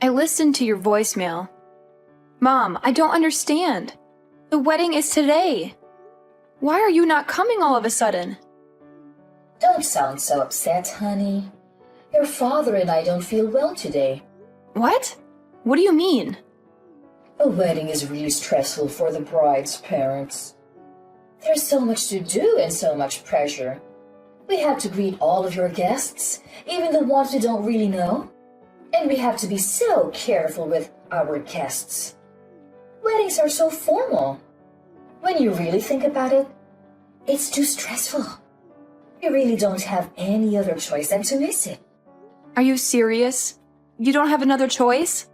I listened to your voicemail. Mom, I don't understand. The wedding is today. Why are you not coming all of a sudden? Don't sound so upset, honey. Your father and I don't feel well today. What? What do you mean? A wedding is really stressful for the bride's parents. There's so much to do and so much pressure. We have to greet all of your guests, even the ones we don't really know. And we have to be so careful with our guests. Weddings are so formal. When you really think about it, it's too stressful. We really don't have any other choice than to miss it. Are you serious? You don't have another choice?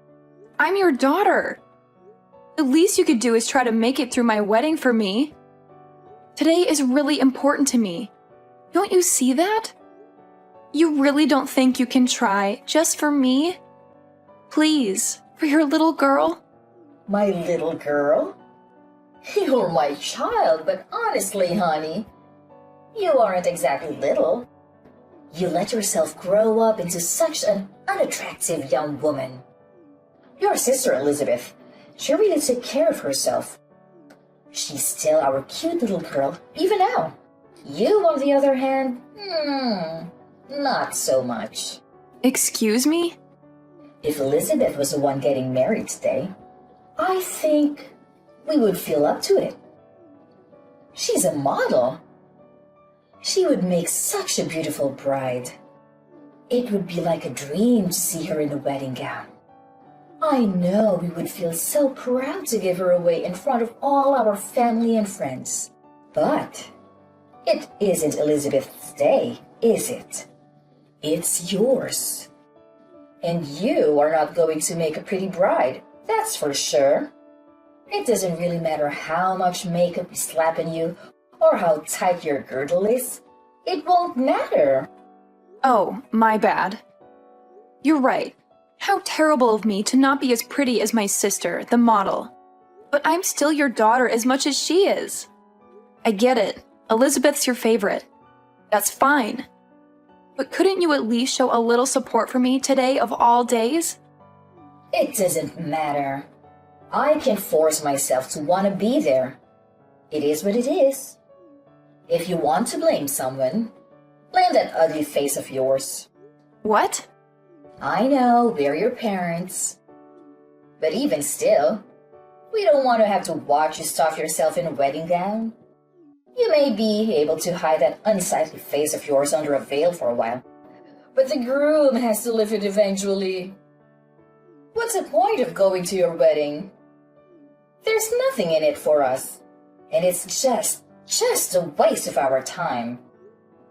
I'm your daughter. The least you could do is try to make it through my wedding for me. Today is really important to me. Don't you see that? You really don't think you can try just for me? Please, for your little girl? My little girl? You're my child, but honestly, honey, you aren't exactly little. You let yourself grow up into such an unattractive young woman. Your sister Elizabeth, she really took care of herself. She's still our cute little girl, even now. You, on the other hand, not so much. Excuse me? If Elizabeth was the one getting married today, I think we would feel up to it. She's a model. She would make such a beautiful bride. It would be like a dream to see her in a wedding gown. I know we would feel so proud to give her away in front of all our family and friends. But it isn't Elizabeth's day, is it? It's yours. And you are not going to make a pretty bride, that's for sure. It doesn't really matter how much makeup is slapping you or how tight your girdle is. It won't matter. Oh, my bad. You're right. How terrible of me to not be as pretty as my sister, the model. But I'm still your daughter as much as she is. I get it. Elizabeth's your favorite. That's fine. But couldn't you at least show a little support for me today of all days? It doesn't matter. I can force myself to want to be there. It is what it is. If you want to blame someone, blame that ugly face of yours. What? I know, we're your parents. But even still, we don't want to have to watch you stuff yourself in a wedding gown. You may be able to hide that unsightly face of yours under a veil for a while, but the groom has to live it eventually. What's the point of going to your wedding? There's nothing in it for us, and it's just a waste of our time.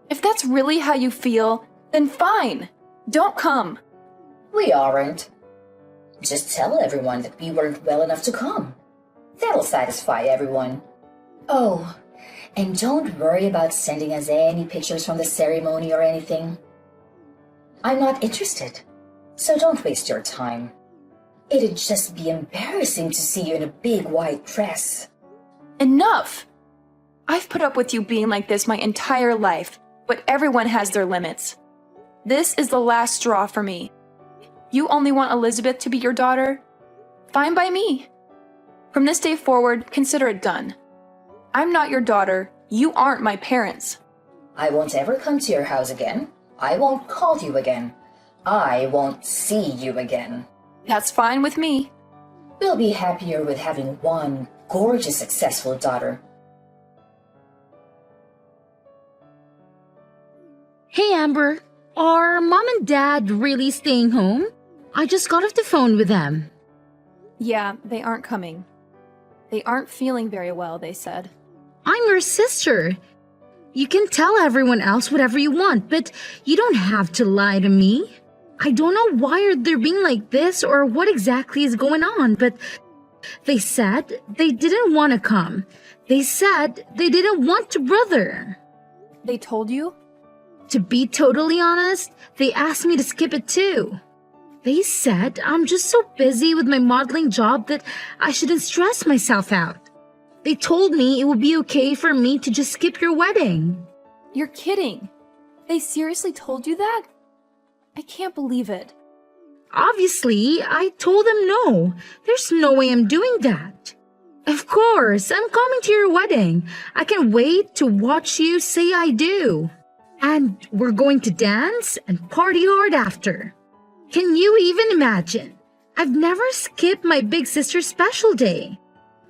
If that's really how you feel, then fine. Don't come. We aren't. Just tell everyone that we weren't well enough to come. That'll satisfy everyone. Oh, and don't worry about sending us any pictures from the ceremony or anything. I'm not interested, so don't waste your time. It'd just be embarrassing to see you in a big white dress. Enough! I've put up with you being like this my entire life, but everyone has their limits. This is the last straw for me. You only want Elizabeth to be your daughter? Fine by me. From this day forward, consider it done. I'm not your daughter. You aren't my parents. I won't ever come to your house again. I won't call you again. I won't see you again. That's fine with me. We'll be happier with having one gorgeous, successful daughter. Hey, Amber. Are Mom and Dad really staying home? I just got off the phone with them. Yeah, they aren't coming. They aren't feeling very well, they said. I'm your sister. You can tell everyone else whatever you want, but you don't have to lie to me. I don't know why they're being like this or what exactly is going on, but they said they didn't want to come. They said they didn't want to, brother. They told you? To be totally honest, they asked me to skip it too. They said I'm just so busy with my modeling job that I shouldn't stress myself out. They told me it would be okay for me to just skip your wedding. You're kidding. They seriously told you that? I can't believe it. Obviously, I told them no. There's no way I'm doing that. Of course, I'm coming to your wedding. I can't wait to watch you say I do. And we're going to dance and party hard after. Can you even imagine? I've never skipped my big sister's special day.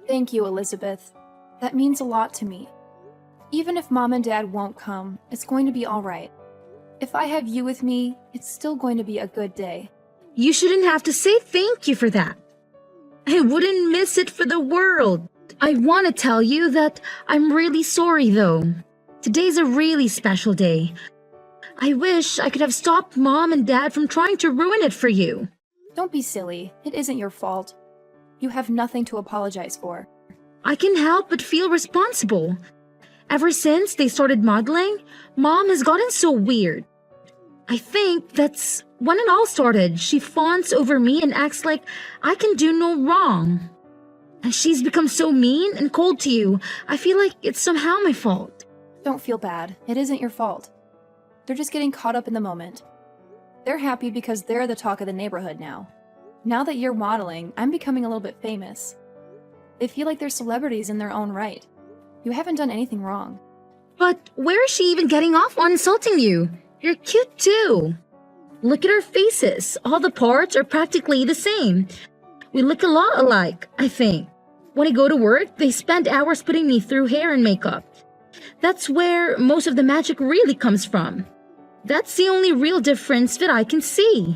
Thank you, Elizabeth. That means a lot to me. Even if Mom and Dad won't come, it's going to be all right. If I have you with me, it's still going to be a good day. You shouldn't have to say thank you for that. I wouldn't miss it for the world. I want to tell you that I'm really sorry though. Today's a really special day. I wish I could have stopped Mom and Dad from trying to ruin it for you. Don't be silly. It isn't your fault. You have nothing to apologize for. I can help but feel responsible. Ever since they started modeling, Mom has gotten so weird. I think that's when it all started. She fawns over me and acts like I can do no wrong. And she's become so mean and cold to you. I feel like it's somehow my fault. Don't feel bad. It isn't your fault. They're just getting caught up in the moment. They're happy because they're the talk of the neighborhood now. Now that you're modeling, I'm becoming a little bit famous. They feel like they're celebrities in their own right. You haven't done anything wrong. But where is she even getting off on insulting you? You're cute too. Look at our faces. All the parts are practically the same. We look a lot alike, I think. When I go to work, they spend hours putting me through hair and makeup. That's where most of the magic really comes from. That's the only real difference that I can see.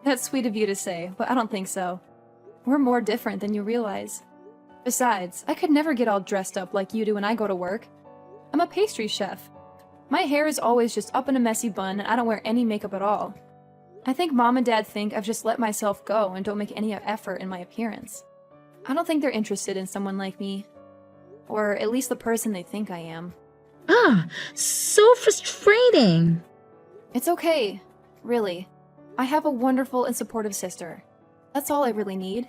That's sweet of you to say, but I don't think so. We're more different than you realize. Besides, I could never get all dressed up like you do when I go to work. I'm a pastry chef. My hair is always just up in a messy bun and I don't wear any makeup at all. I think Mom and Dad think I've just let myself go and don't make any effort in my appearance. I don't think they're interested in someone like me. Or at least the person they think I am. Ah, so frustrating. It's okay, really. I have a wonderful and supportive sister. That's all I really need.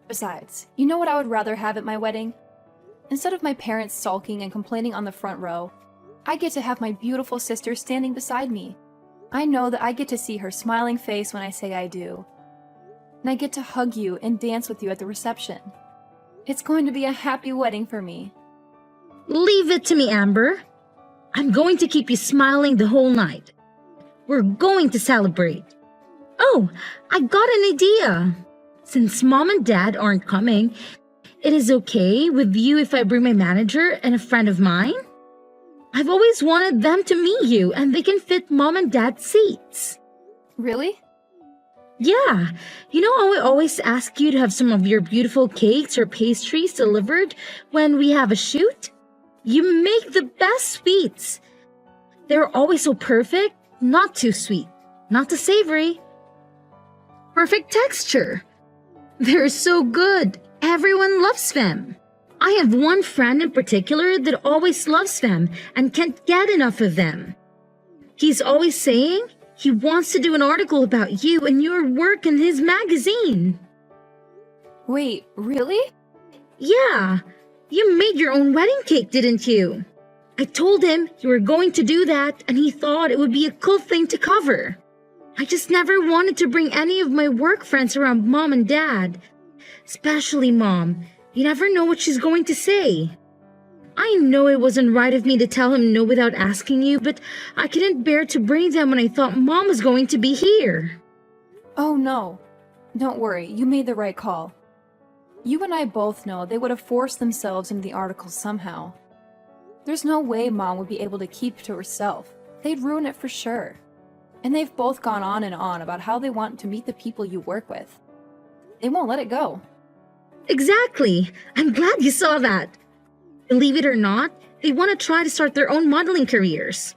Besides, you know what I would rather have at my wedding? Instead of my parents sulking and complaining on the front row, I get to have my beautiful sister standing beside me. I know that I get to see her smiling face when I say I do. And I get to hug you and dance with you at the reception. It's going to be a happy wedding for me. Leave it to me, Amber. I'm going to keep you smiling the whole night. We're going to celebrate. Oh, I got an idea. Since Mom and Dad aren't coming, it is okay with you if I bring my manager and a friend of mine? I've always wanted them to meet you and they can fit Mom and Dad's seats. Really? Yeah, you know how I always ask you to have some of your beautiful cakes or pastries delivered when we have a shoot? You make the best sweets. They're always so perfect, not too sweet, not too savory. Perfect texture. They're so good. Everyone loves them. I have one friend in particular that always loves them and can't get enough of them. He's always saying he wants to do an article about you and your work in his magazine. Wait, really? Yeah, you made your own wedding cake, didn't you? I told him you were going to do that and he thought it would be a cool thing to cover. I just never wanted to bring any of my work friends around Mom and Dad. Especially Mom. You never know what she's going to say. I know it wasn't right of me to tell him no without asking you, but I couldn't bear to bring them when I thought Mom was going to be here. Oh no. Don't worry, you made the right call. You and I both know they would have forced themselves into the article somehow. There's no way Mom would be able to keep to herself. They'd ruin it for sure. And they've both gone on and on about how they want to meet the people you work with. They won't let it go. Exactly. I'm glad you saw that. Believe it or not, they want to try to start their own modeling careers.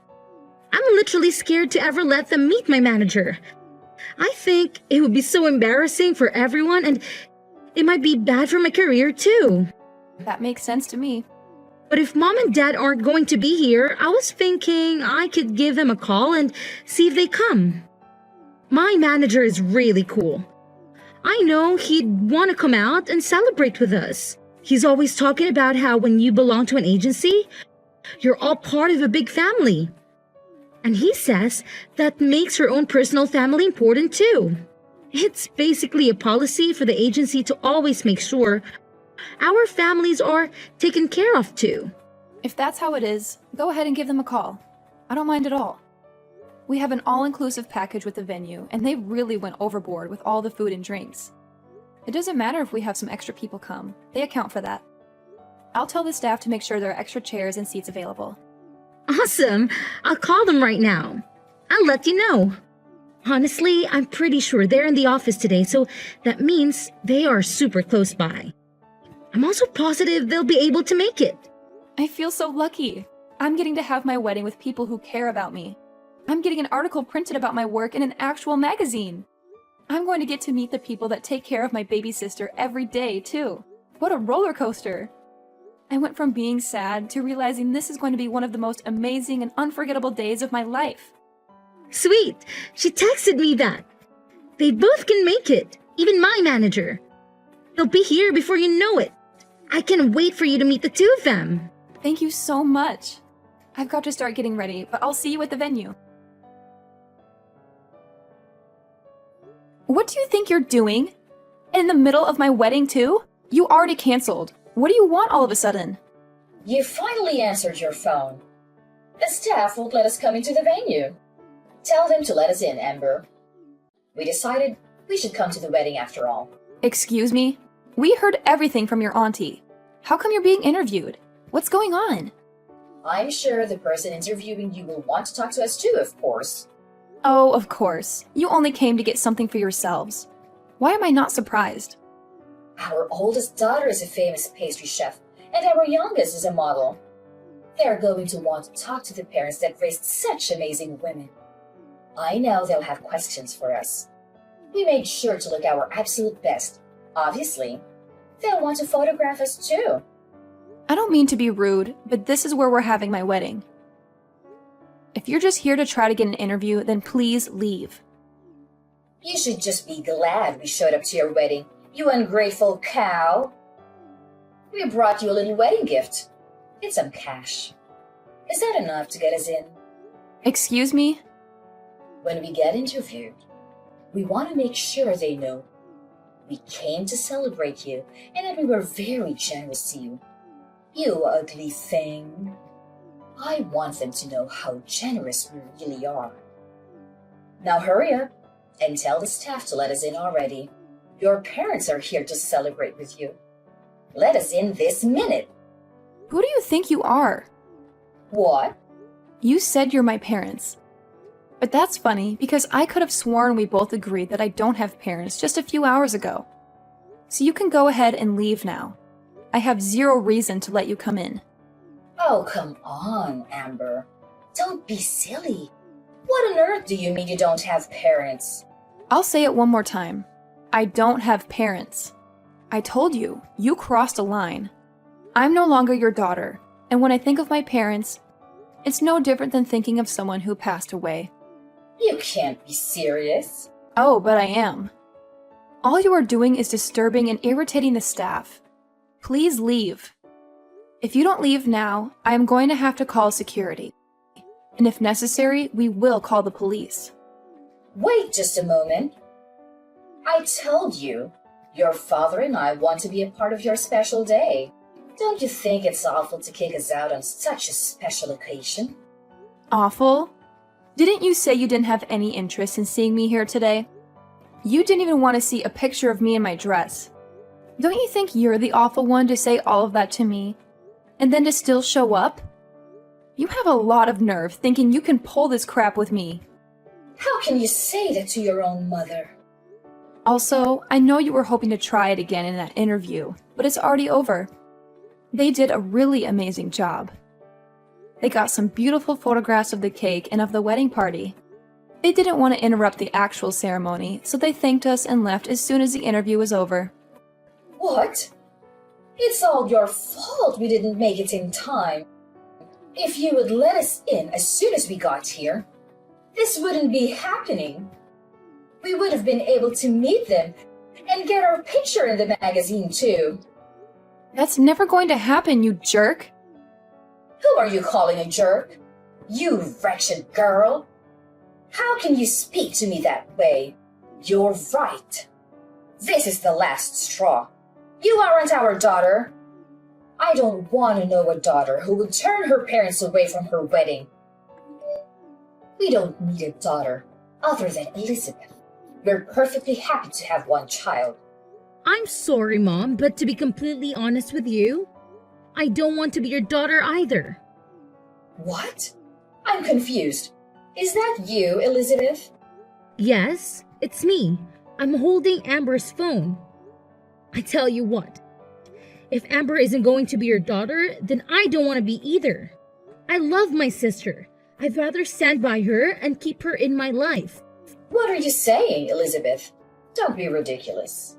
I'm literally scared to ever let them meet my manager. I think it would be so embarrassing for everyone and it might be bad for my career too. That makes sense to me. But if Mom and Dad aren't going to be here, I was thinking I could give them a call and see if they come. My manager is really cool. I know he'd want to come out and celebrate with us. He's always talking about how when you belong to an agency, you're all part of a big family. And he says that makes her own personal family important too. It's basically a policy for the agency to always make sure our families are taken care of too. If that's how it is, go ahead and give them a call. I don't mind at all. We have an all-inclusive package with the venue, and they really went overboard with all the food and drinks. It doesn't matter if we have some extra people come. They account for that. I'll tell the staff to make sure there are extra chairs and seats available. Awesome! I'll call them right now. I'll let you know. Honestly, I'm pretty sure they're in the office today, so that means they are super close by. I'm also positive they'll be able to make it. I feel so lucky. I'm getting to have my wedding with people who care about me. I'm getting an article printed about my work in an actual magazine. I'm going to get to meet the people that take care of my baby sister every day, too. What a roller coaster! I went from being sad to realizing this is going to be one of the most amazing and unforgettable days of my life. Sweet! She texted me that. They both can make it, even my manager. They'll be here before you know it. I can't wait for you to meet the two of them. Thank you so much. I've got to start getting ready, but I'll see you at the venue. What do you think you're doing? In the middle of my wedding, too? You already canceled. What do you want all of a sudden? You finally answered your phone. The staff won't let us come into the venue. Tell them to let us in, Amber. We decided we should come to the wedding after all. Excuse me? We heard everything from your auntie. How come you're being interviewed? What's going on? I'm sure the person interviewing you will want to talk to us too, of course. Oh, of course. You only came to get something for yourselves. Why am I not surprised? Our oldest daughter is a famous pastry chef, and our youngest is a model. They're going to want to talk to the parents that raised such amazing women. I know they'll have questions for us. We made sure to look our absolute best. Obviously, they'll want to photograph us too. I don't mean to be rude, but this is where we're having my wedding. If you're just here to try to get an interview, then please leave. You should just be glad we showed up to your wedding, you ungrateful cow. We brought you a little wedding gift. It's some cash. Is that enough to get us in? Excuse me? When we get interviewed, we want to make sure they know we came to celebrate you and that we were very generous to you. You ugly thing. I want them to know how generous we really are. Now hurry up and tell the staff to let us in already. Your parents are here to celebrate with you. Let us in this minute. Who do you think you are? What? You said you're my parents. But that's funny because I could have sworn we both agreed that I don't have parents just a few hours ago. So you can go ahead and leave now. I have zero reason to let you come in. Oh, come on, Amber. Don't be silly. What on earth do you mean you don't have parents? I'll say it one more time. I don't have parents. I told you, you crossed a line. I'm no longer your daughter, and when I think of my parents, it's no different than thinking of someone who passed away. You can't be serious. Oh, but I am. All you are doing is disturbing and irritating the staff. Please leave. If you don't leave now, I am going to have to call security. And if necessary, we will call the police. Wait just a moment. I told you, your father and I want to be a part of your special day. Don't you think it's awful to kick us out on such a special occasion? Awful? Didn't you say you didn't have any interest in seeing me here today? You didn't even want to see a picture of me in my dress. Don't you think you're the awful one to say all of that to me? And then to still show up? You have a lot of nerve thinking you can pull this crap with me. How can you say that to your own mother? Also, I know you were hoping to try it again in that interview, but it's already over. They did a really amazing job. They got some beautiful photographs of the cake and of the wedding party. They didn't want to interrupt the actual ceremony, so they thanked us and left as soon as the interview was over. What? It's all your fault we didn't make it in time. If you would let us in as soon as we got here, this wouldn't be happening. We would have been able to meet them and get our picture in the magazine too. That's never going to happen, you jerk. Who are you calling a jerk? You wretched girl! How can you speak to me that way? You're right. This is the last straw. You aren't our daughter. I don't want to know a daughter who would turn her parents away from her wedding. We don't need a daughter other than Elizabeth. We're perfectly happy to have one child. I'm sorry, Mom, but to be completely honest with you, I don't want to be your daughter either. What? I'm confused. Is that you, Elizabeth? Yes, it's me. I'm holding Amber's phone. I tell you what, if Amber isn't going to be your daughter, then I don't want to be either. I love my sister. I'd rather stand by her and keep her in my life. What are you saying, Elizabeth? Don't be ridiculous.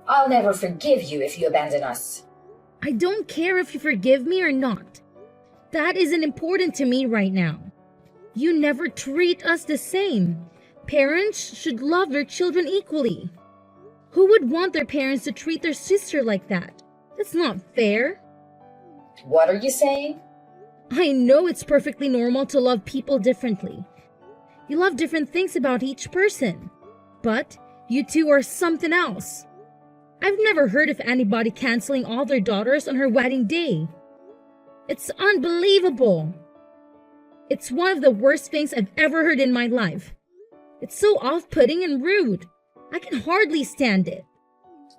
I'll never forgive you if you abandon us. I don't care if you forgive me or not. That isn't important to me right now. You never treat us the same. Parents should love their children equally. Who would want their parents to treat their sister like that? That's not fair. What are you saying? I know it's perfectly normal to love people differently. You love different things about each person. But you two are something else. I've never heard of anybody canceling all their daughters on her wedding day. It's unbelievable. It's one of the worst things I've ever heard in my life. It's so off-putting and rude. I can hardly stand it.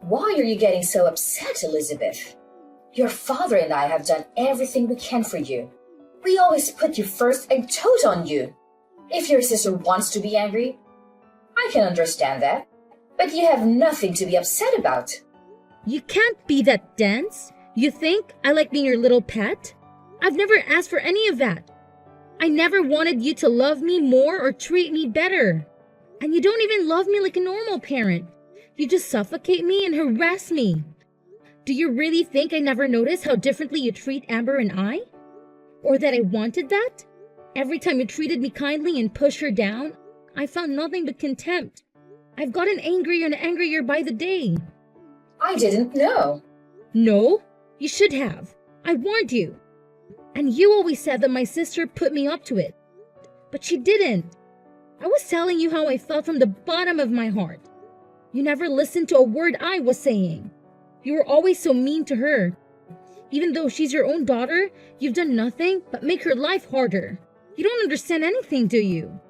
Why are you getting so upset, Elizabeth? Your father and I have done everything we can for you. We always put you first and tote on you. If your sister wants to be angry, I can understand that. But you have nothing to be upset about. You can't be that dense. You think I like being your little pet? I've never asked for any of that. I never wanted you to love me more or treat me better. And you don't even love me like a normal parent. You just suffocate me and harass me. Do you really think I never noticed how differently you treat Amber and I? Or that I wanted that? Every time you treated me kindly and pushed her down, I found nothing but contempt. I've gotten angrier and angrier by the day. I didn't know. No, you should have. I warned you. And you always said that my sister put me up to it. But she didn't. I was telling you how I felt from the bottom of my heart. You never listened to a word I was saying. You were always so mean to her. Even though she's your own daughter, you've done nothing but make her life harder. You don't understand anything, do you?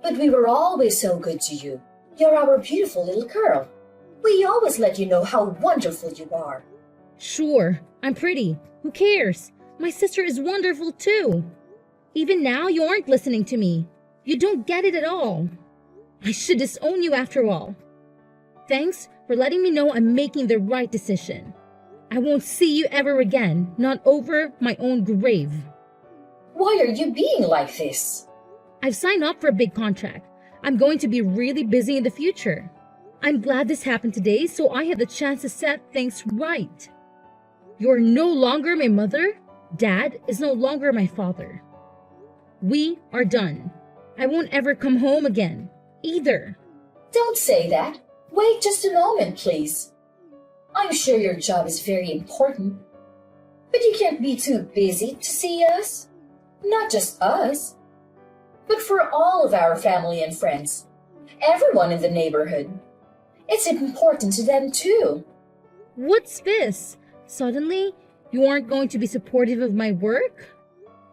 But we were always so good to you. You're our beautiful little girl. We always let you know how wonderful you are. Sure, I'm pretty. Who cares? My sister is wonderful too. Even now, you aren't listening to me. You don't get it at all. I should disown you after all. Thanks for letting me know I'm making the right decision. I won't see you ever again, not over my own grave. Why are you being like this? I've signed up for a big contract. I'm going to be really busy in the future. I'm glad this happened today so I had the chance to set things right. You're no longer my mother. Dad is no longer my father. We are done. I won't ever come home again, either. Don't say that. Wait just a moment, please. I'm sure your job is very important. But you can't be too busy to see us. Not just us, but for all of our family and friends. Everyone in the neighborhood. It's important to them too. What's this? Suddenly, you aren't going to be supportive of my work?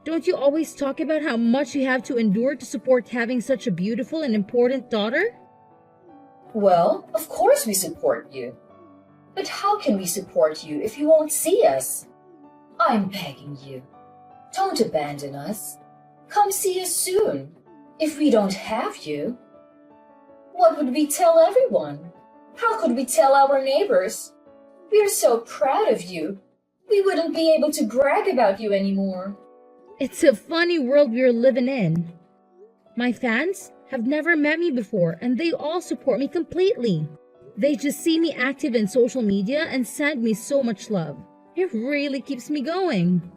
Don't you always talk about how much you have to endure to support having such a beautiful and important daughter? Well, of course we support you. But how can we support you if you won't see us? I'm begging you. Don't abandon us. Come see us soon. If we don't have you, what would we tell everyone? How could we tell our neighbors? We're so proud of you. We wouldn't be able to brag about you anymore. It's a funny world we're living in. My fans have never met me before and they all support me completely. They just see me active in social media and send me so much love. It really keeps me going.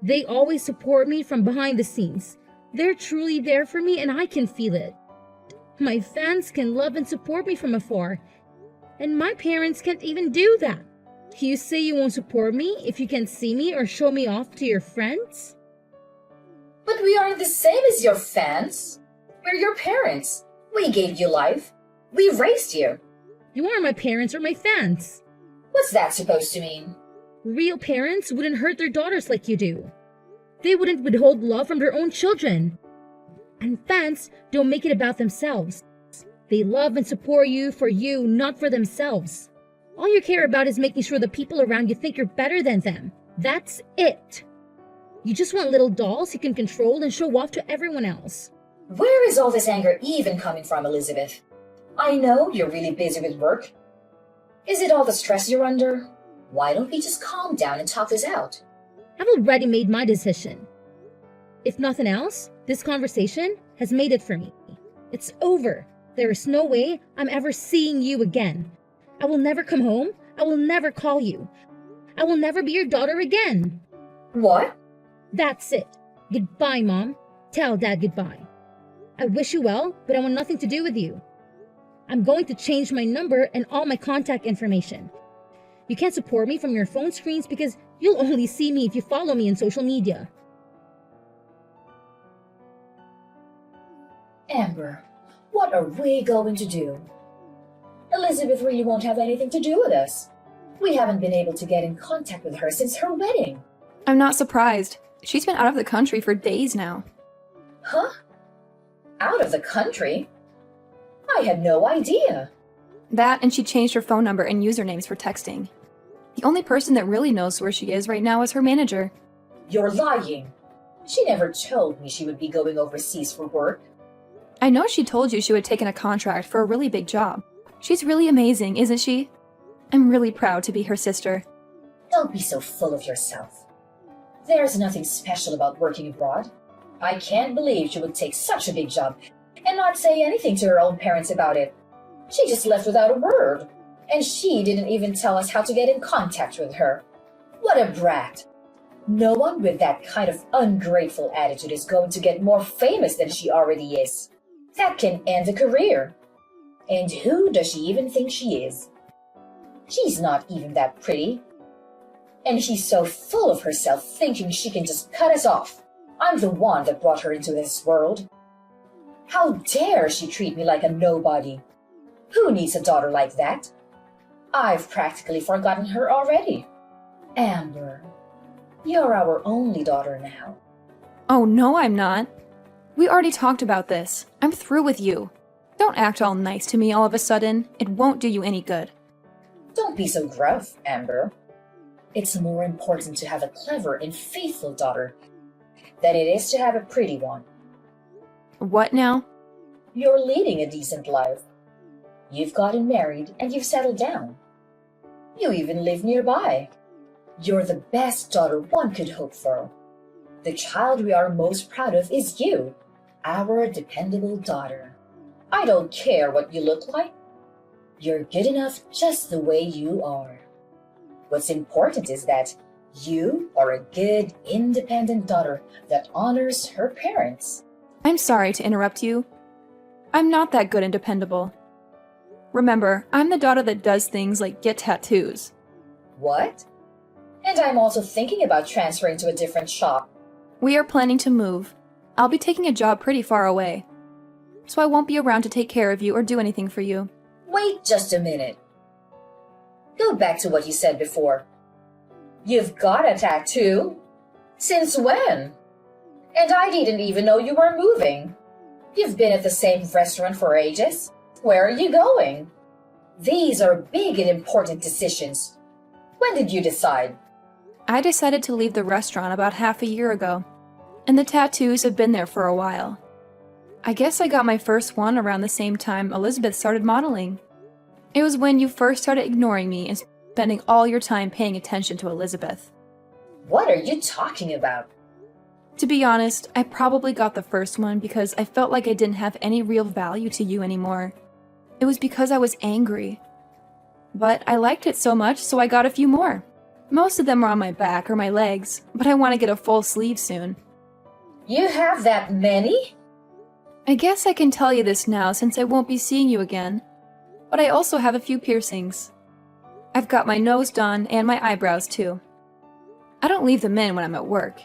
They always support me from behind the scenes. They're truly there for me and I can feel it. My fans can love and support me from afar, and my parents can't even do that. You say you won't support me if you can't see me or show me off to your friends? But we aren't the same as your fans. We're your parents. We gave you life. We raised you. You aren't my parents or my fans. What's that supposed to mean? Real parents wouldn't hurt their daughters like you do. They wouldn't withhold love from their own children. And fans don't make it about themselves. They love and support you for you, not for themselves. All you care about is making sure the people around you think you're better than them. That's it. You just want little dolls you can control and show off to everyone else. Where is all this anger even coming from, Elizabeth? I know you're really busy with work. Is it all the stress you're under? Why don't we just calm down and talk this out? I've already made my decision. If nothing else, this conversation has made it for me. It's over. There is no way I'm ever seeing you again. I will never come home. I will never call you. I will never be your daughter again. What? That's it. Goodbye, Mom. Tell Dad goodbye. I wish you well, but I want nothing to do with you. I'm going to change my number and all my contact information. You can't support me from your phone screens because you'll only see me if you follow me on social media. Amber, what are we going to do? Elizabeth really won't have anything to do with us. We haven't been able to get in contact with her since her wedding. I'm not surprised. She's been out of the country for days now. Huh? Out of the country? I had no idea. That, and she changed her phone number and usernames for texting. The only person that really knows where she is right now is her manager. You're lying. She never told me she would be going overseas for work. I know she told you she would take in a contract for a really big job. She's really amazing, isn't she? I'm really proud to be her sister. Don't be so full of yourself. There's nothing special about working abroad. I can't believe she would take such a big job and not say anything to her own parents about it. She just left without a word, and she didn't even tell us how to get in contact with her. What a brat. No one with that kind of ungrateful attitude is going to get more famous than she already is. That can end a career. And who does she even think she is? She's not even that pretty. And she's so full of herself, thinking she can just cut us off. I'm the one that brought her into this world. How dare she treat me like a nobody? Who needs a daughter like that? I've practically forgotten her already. Amber, you're our only daughter now. Oh, no, I'm not. We already talked about this. I'm through with you. Don't act all nice to me all of a sudden. It won't do you any good. Don't be so gruff, Amber. It's more important to have a clever and faithful daughter than it is to have a pretty one. What now? You're leading a decent life. You've gotten married and you've settled down. You even live nearby. You're the best daughter one could hope for. The child we are most proud of is you, our dependable daughter. I don't care what you look like. You're good enough just the way you are. What's important is that you are a good, independent daughter that honors her parents. I'm sorry to interrupt you. I'm not that good and dependable. Remember, I'm the daughter that does things like get tattoos. What? And I'm also thinking about transferring to a different shop. We are planning to move. I'll be taking a job pretty far away, so I won't be around to take care of you or do anything for you. Wait just a minute. Go back to what you said before. You've got a tattoo? Since when? And I didn't even know you were moving. You've been at the same restaurant for ages. Where are you going? These are big and important decisions. When did you decide? I decided to leave the restaurant about half a year ago, and the tattoos have been there for a while. I guess I got my first one around the same time Elizabeth started modeling. It was when you first started ignoring me and spending all your time paying attention to Elizabeth. What are you talking about? To be honest, I probably got the first one because I felt like I didn't have any real value to you anymore. It was because I was angry. But I liked it so much, so I got a few more. Most of them are on my back or my legs, but I want to get a full sleeve soon. You have that many? I guess I can tell you this now since I won't be seeing you again. But I also have a few piercings. I've got my nose done and my eyebrows too. I don't leave them in when I'm at work.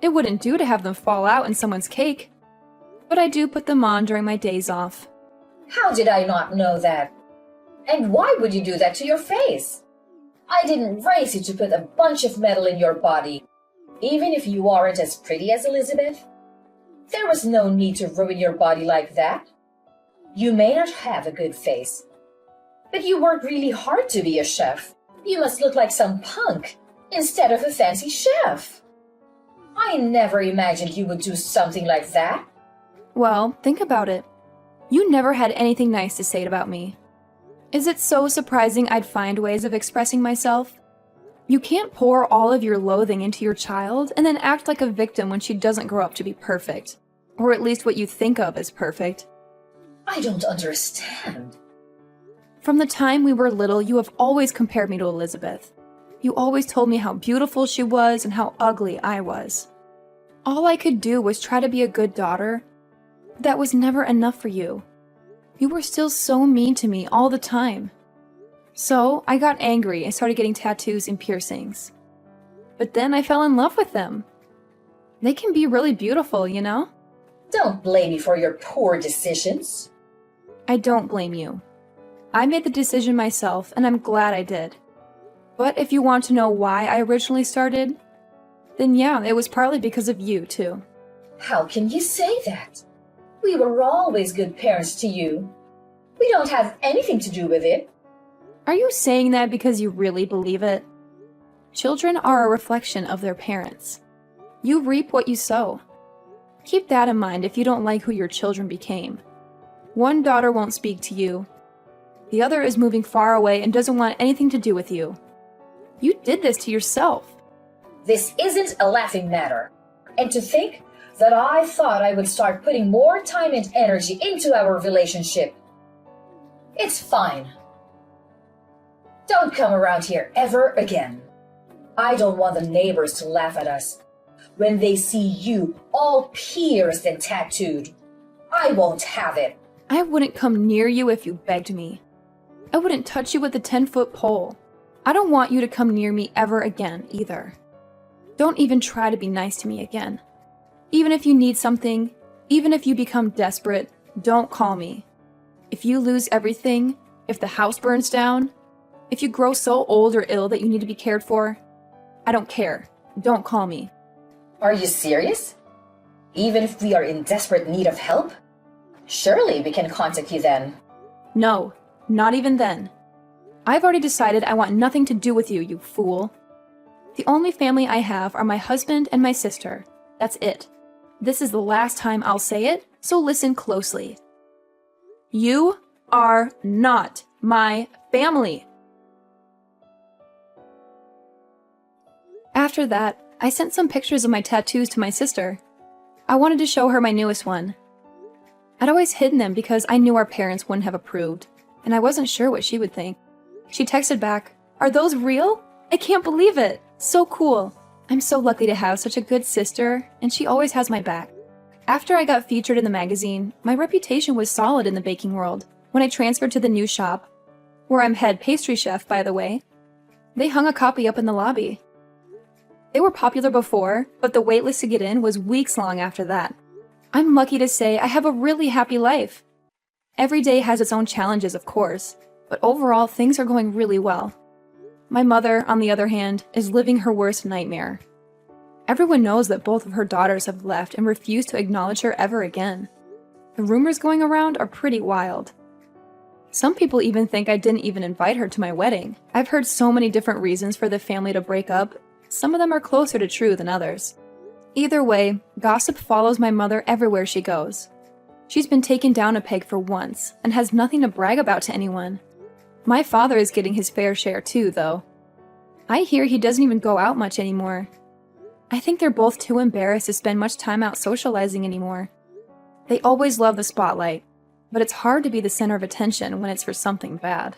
It wouldn't do to have them fall out in someone's cake. But I do put them on during my days off. How did I not know that? And why would you do that to your face? I didn't raise you to put a bunch of metal in your body, even if you aren't as pretty as Elizabeth. There was no need to ruin your body like that. You may not have a good face, but you worked really hard to be a chef. You must look like some punk instead of a fancy chef. I never imagined you would do something like that. Well, think about it. You never had anything nice to say about me. Is it so surprising I'd find ways of expressing myself? You can't pour all of your loathing into your child and then act like a victim when she doesn't grow up to be perfect. Or at least what you think of as perfect. I don't understand. From the time we were little, you have always compared me to Elizabeth. You always told me how beautiful she was and how ugly I was. All I could do was try to be a good daughter. That was never enough for you. You were still so mean to me all the time. So I got angry and started getting tattoos and piercings. But then I fell in love with them. They can be really beautiful, you know? Don't blame me for your poor decisions. I don't blame you. I made the decision myself, and I'm glad I did. But if you want to know why I originally started, then yeah, it was partly because of you, too. How can you say that? We were always good parents to you. We don't have anything to do with it. Are you saying that because you really believe it? Children are a reflection of their parents. You reap what you sow. Keep that in mind if you don't like who your children became. One daughter won't speak to you. The other is moving far away and doesn't want anything to do with you. You did this to yourself. This isn't a laughing matter. And to think that I thought I would start putting more time and energy into our relationship. It's fine. Don't come around here ever again. I don't want the neighbors to laugh at us when they see you all pierced and tattooed. I won't have it. I wouldn't come near you if you begged me. I wouldn't touch you with a 10-foot pole. I don't want you to come near me ever again, either. Don't even try to be nice to me again. Even if you need something, even if you become desperate, don't call me. If you lose everything, if the house burns down, if you grow so old or ill that you need to be cared for, I don't care. Don't call me. Are you serious? Even if we are in desperate need of help? Surely we can contact you then. No, not even then. I've already decided I want nothing to do with you, you fool. The only family I have are my husband and my sister. That's it. This is the last time I'll say it, so listen closely. You are not my family. After that, I sent some pictures of my tattoos to my sister. I wanted to show her my newest one. I'd always hidden them because I knew our parents wouldn't have approved, and I wasn't sure what she would think. She texted back, "Are those real? I can't believe it. So cool. I'm so lucky to have such a good sister, and she always has my back." After I got featured in the magazine, my reputation was solid in the baking world. When I transferred to the new shop, where I'm head pastry chef, by the way, they hung a copy up in the lobby. They were popular before, but the waitlist to get in was weeks long after that. I'm lucky to say I have a really happy life. Every day has its own challenges, of course, but overall things are going really well. My mother, on the other hand, is living her worst nightmare. Everyone knows that both of her daughters have left and refuse to acknowledge her ever again. The rumors going around are pretty wild. Some people even think I didn't even invite her to my wedding. I've heard so many different reasons for the family to break up. Some of them are closer to true than others. Either way, gossip follows my mother everywhere she goes. She's been taken down a peg for once, and has nothing to brag about to anyone. My father is getting his fair share too, though. I hear he doesn't even go out much anymore. I think they're both too embarrassed to spend much time out socializing anymore. They always love the spotlight, but it's hard to be the center of attention when it's for something bad.